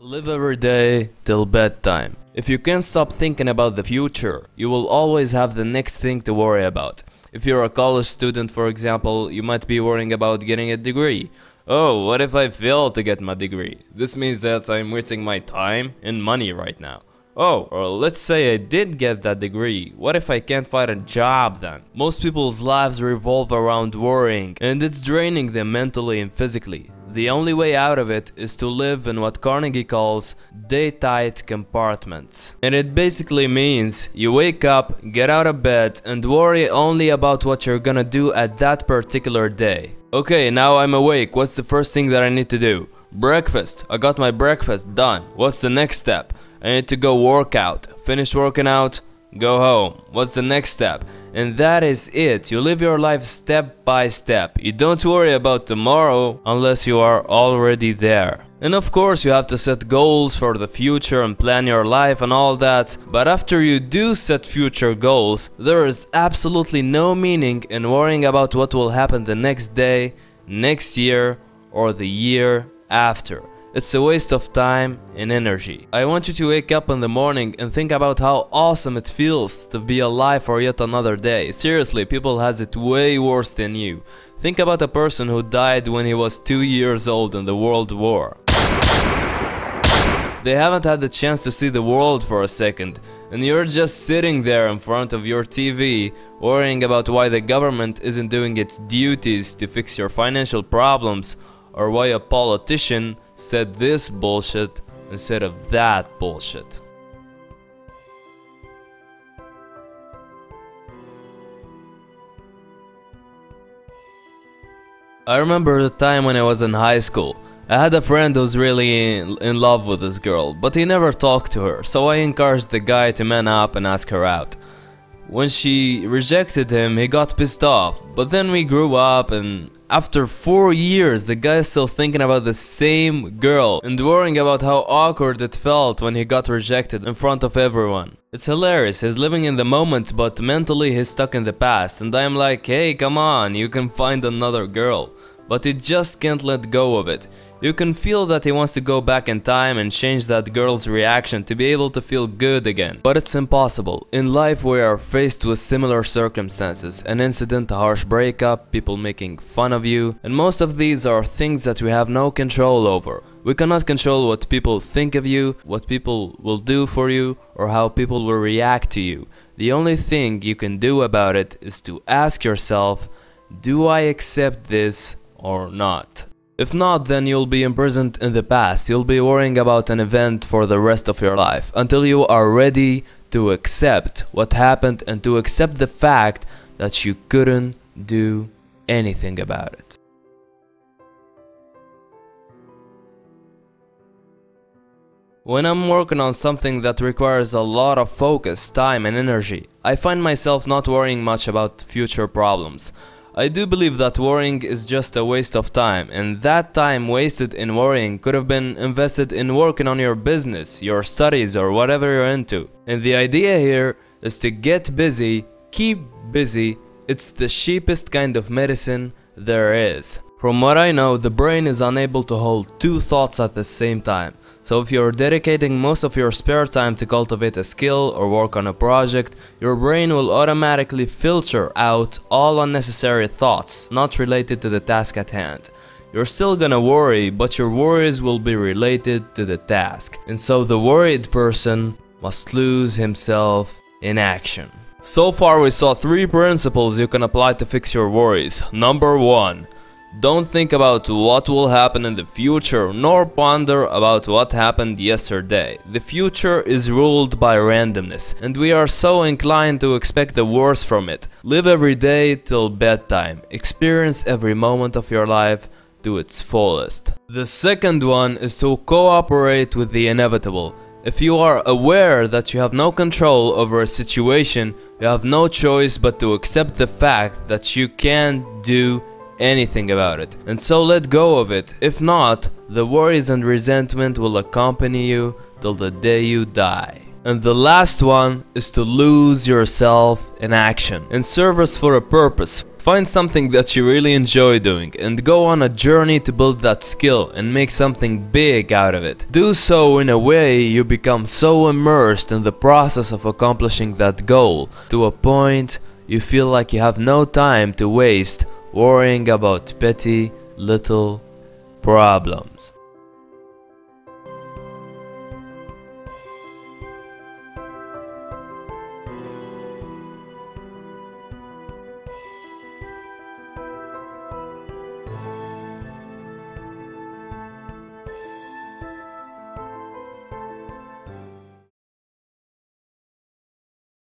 Live every day till bedtime. If you can't stop thinking about the future, you will always have the next thing to worry about. If you're a college student, for example, you might be worrying about getting a degree. Oh, what if I fail to get my degree? This means that I'm wasting my time and money right now. Oh, or let's say I did get that degree. What if I can't find a job then? Most people's lives revolve around worrying, and it's draining them mentally and physically. The only way out of it is to live in what Carnegie calls day-tight compartments. And it basically means you wake up, get out of bed, and worry only about what you're gonna do at that particular day. Okay, now I'm awake. What's the first thing that I need to do? Breakfast. I got my breakfast done. What's the next step? I need to go work out. Finished working out, go home. What's the next step? And that is it. You live your life step by step. You don't worry about tomorrow unless you are already there. And of course you have to set goals for the future and plan your life and all that. But after you do set future goals, there is absolutely no meaning in worrying about what will happen the next day, next year, or the year after. It's a waste of time and energy. I want you to wake up in the morning and think about how awesome it feels to be alive for yet another day. Seriously, people has it way worse than you. Think about a person who died when he was 2 years old in the World War. They haven't had the chance to see the world for a second, and you're just sitting there in front of your TV worrying about why the government isn't doing its duties to fix your financial problems, or why a politician said this bullshit instead of that bullshit. I remember the time when I was in high school. I had a friend who's really in love with this girl, but he never talked to her, so I encouraged the guy to man up and ask her out. When she rejected him, he got pissed off, but then we grew up, and after 4 years, the guy is still thinking about the same girl and worrying about how awkward it felt when he got rejected in front of everyone. It's hilarious, he's living in the moment, but mentally he's stuck in the past, and I'm like, hey, come on, you can find another girl. But he just can't let go of it. You can feel that he wants to go back in time and change that girl's reaction to be able to feel good again. But it's impossible. In life we are faced with similar circumstances. An incident, a harsh breakup, people making fun of you, and most of these are things that we have no control over. We cannot control what people think of you, what people will do for you, or how people will react to you. The only thing you can do about it is to ask yourself, do I accept this or not? If not, then you'll be imprisoned in the past. You'll be worrying about an event for the rest of your life until you are ready to accept what happened and to accept the fact that you couldn't do anything about it. When I'm working on something that requires a lot of focus, time and energy, I find myself not worrying much about future problems. I do believe that worrying is just a waste of time, and that time wasted in worrying could have been invested in working on your business, your studies, or whatever you're into. And the idea here is to get busy, keep busy. It's the cheapest kind of medicine there is. From what I know, the brain is unable to hold two thoughts at the same time. So if you're dedicating most of your spare time to cultivate a skill or work on a project, your brain will automatically filter out all unnecessary thoughts not related to the task at hand. You're still gonna worry, but your worries will be related to the task. And so the worried person must lose himself in action. So far we saw 3 principles you can apply to fix your worries. Number 1. Don't think about what will happen in the future, nor ponder about what happened yesterday. The future is ruled by randomness, and we are so inclined to expect the worst from it. Live every day till bedtime. Experience every moment of your life to its fullest. The second one is to cooperate with the inevitable. If you are aware that you have no control over a situation, you have no choice but to accept the fact that you can't do anything about it, and so let go of it. If not, the worries and resentment will accompany you till the day you die. And the last one is to lose yourself in action, in service for a purpose. Find something that you really enjoy doing and go on a journey to build that skill and make something big out of it. Do so in a way you become so immersed in the process of accomplishing that goal to a point you feel like you have no time to waste worrying about petty little problems.